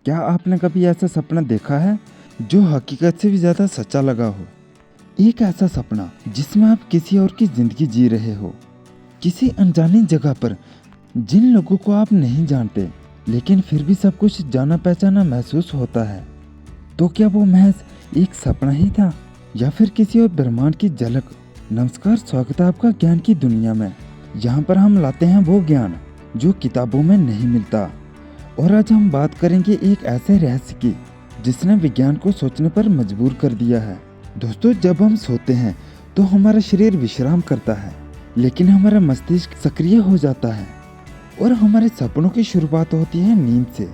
क्या आपने कभी ऐसा सपना देखा है जो हकीकत से भी ज़्यादा सच्चा लगा हो? एक ऐसा सपना जिसमें आप किसी और की ज़िंदगी जी रहे हो, किसी अनजानी जगह पर, जिन लोगों को आप नहीं जानते, लेकिन फिर भी सब कुछ जाना पहचाना महसूस होता है। तो क्या वो महज एक सपना ही था या फिर किसी और ब्रह्मांड की झलक? नमस्कार, स्वागत है आपका ज्ञान की दुनिया में। यहाँ पर हम लाते हैं वो ज्ञान जो किताबों में नहीं मिलता। और आज हम बात करेंगे एक ऐसे रहस्य की जिसने विज्ञान को सोचने पर मजबूर कर दिया है। दोस्तों, जब हम सोते हैं तो हमारा शरीर विश्राम करता है, लेकिन हमारा मस्तिष्क सक्रिय हो जाता है और हमारे सपनों की शुरुआत होती है नींद से।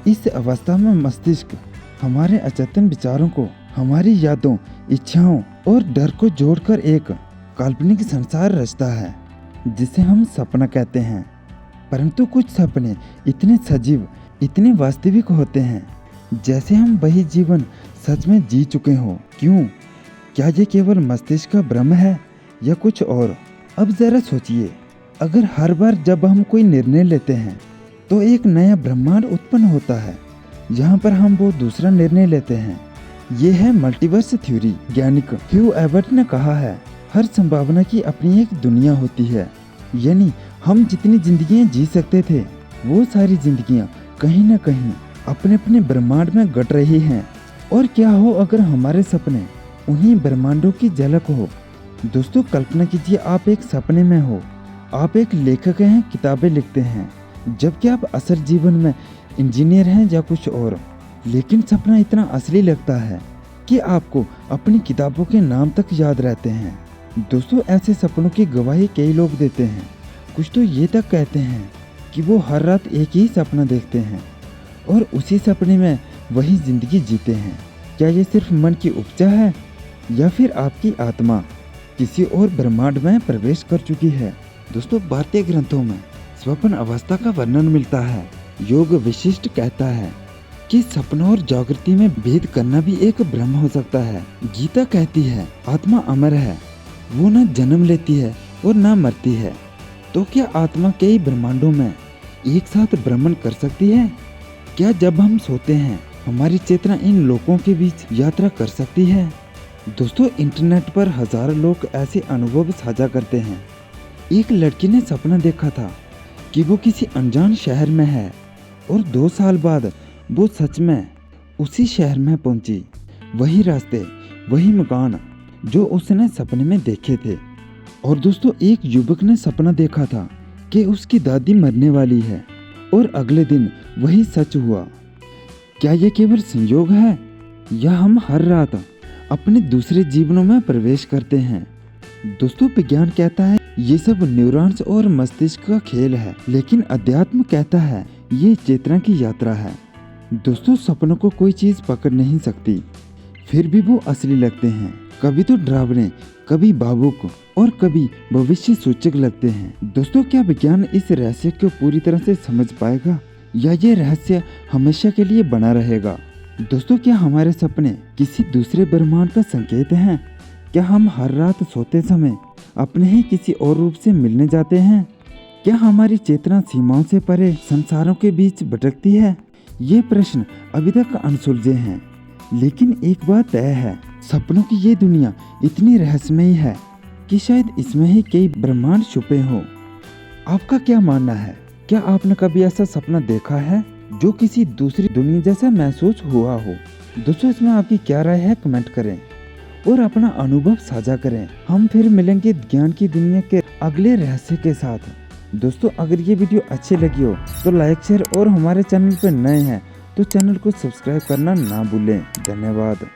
इस अवस्था में मस्तिष्क हमारे अचेतन विचारों को, हमारी यादों, इच्छाओं और डर को जोड़कर एक काल्पनिक संसार रचता है जिसे हम सपना कहते हैं। परंतु कुछ सपने इतने सजीव, इतने वास्तविक होते हैं जैसे हम वही जीवन सच में जी चुके हों। क्यों? क्या ये केवल मस्तिष्क का भ्रम है या कुछ और? अब जरा सोचिए, अगर हर बार जब हम कोई निर्णय लेते हैं तो एक नया ब्रह्मांड उत्पन्न होता है, यहाँ पर हम वो दूसरा निर्णय लेते हैं। ये है मल्टीवर्स थ्योरी। वैज्ञानिक ह्यू एबर्ट ने कहा है, हर संभावना की अपनी एक दुनिया होती है। यानी हम जितनी जिंदगियां जी सकते थे, वो सारी जिंदगियां कहीं न कहीं अपने अपने ब्रह्मांड में घट रही हैं। और क्या हो अगर हमारे सपने उन्हीं ब्रह्मांडों की झलक हो? दोस्तों, कल्पना कीजिए आप एक सपने में हो, आप एक लेखक हैं, किताबें लिखते हैं, जबकि आप असल जीवन में इंजीनियर हैं या कुछ और। लेकिन सपना इतना असली लगता है कि आपको अपनी किताबों के नाम तक याद रहते हैं। दोस्तों, ऐसे सपनों की गवाही कई लोग देते हैं। कुछ तो ये तक कहते हैं कि वो हर रात एक ही सपना देखते हैं और उसी सपने में वही जिंदगी जीते हैं। क्या ये सिर्फ मन की उपजा है या फिर आपकी आत्मा किसी और ब्रह्मांड में प्रवेश कर चुकी है? दोस्तों, भारतीय ग्रंथों में स्वप्न अवस्था का वर्णन मिलता है। योग विशिष्ट कहता है कि सपनों और जागृति में भेद करना भी एक भ्रम हो सकता है। गीता कहती है, आत्मा अमर है, वो न जन्म लेती है और न मरती है। तो क्या आत्मा कई ब्रह्मांडों में एक साथ भ्रमण कर सकती है? क्या जब हम सोते हैं हमारी चेतना इन लोकों के बीच यात्रा कर सकती है? दोस्तों, इंटरनेट पर हजारों लोग ऐसे अनुभव साझा करते हैं। एक लड़की ने सपना देखा था कि वो किसी अनजान शहर में है और 2 साल बाद वो सच में उसी शहर में पहुंची। वही रास्ते, वही मकान जो उसने सपने में देखे थे। और दोस्तों, एक युवक ने सपना देखा था कि उसकी दादी मरने वाली है और अगले दिन वही सच हुआ। क्या ये केवल संयोग है या हम हर रात अपने दूसरे जीवनों में प्रवेश करते हैं? दोस्तों, विज्ञान कहता है ये सब न्यूरॉन्स और मस्तिष्क का खेल है, लेकिन अध्यात्म कहता है ये चेतना की यात्रा है। दोस्तों, सपनों को कोई चीज पकड़ नहीं सकती, फिर भी वो असली लगते हैं। कभी तो डरावने, कभी भावुक और कभी भविष्य सूचक लगते हैं। दोस्तों, क्या विज्ञान इस रहस्य को पूरी तरह से समझ पाएगा या ये रहस्य हमेशा के लिए बना रहेगा? दोस्तों, क्या हमारे सपने किसी दूसरे ब्रह्मांड का संकेत हैं? क्या हम हर रात सोते समय अपने ही किसी और रूप से मिलने जाते हैं? क्या हमारी चेतना सीमाओं से परे संसारों के बीच भटकती है? ये प्रश्न अभी तक अनसुलझे हैं, लेकिन एक बात तय है, सपनों की ये दुनिया इतनी रहस्यमयी है कि शायद इसमें ही कई ब्रह्मांड छुपे हों। आपका क्या मानना है? क्या आपने कभी ऐसा सपना देखा है जो किसी दूसरी दुनिया जैसा महसूस हुआ हो? दोस्तों, इसमें आपकी क्या राय है? कमेंट करें और अपना अनुभव साझा करें। हम फिर मिलेंगे ज्ञान की दुनिया के अगले रहस्य के साथ। दोस्तों, अगर ये वीडियो अच्छी लगी हो तो लाइक, शेयर और हमारे चैनल पर नए हैं तो चैनल को सब्सक्राइब करना ना भूलें। धन्यवाद।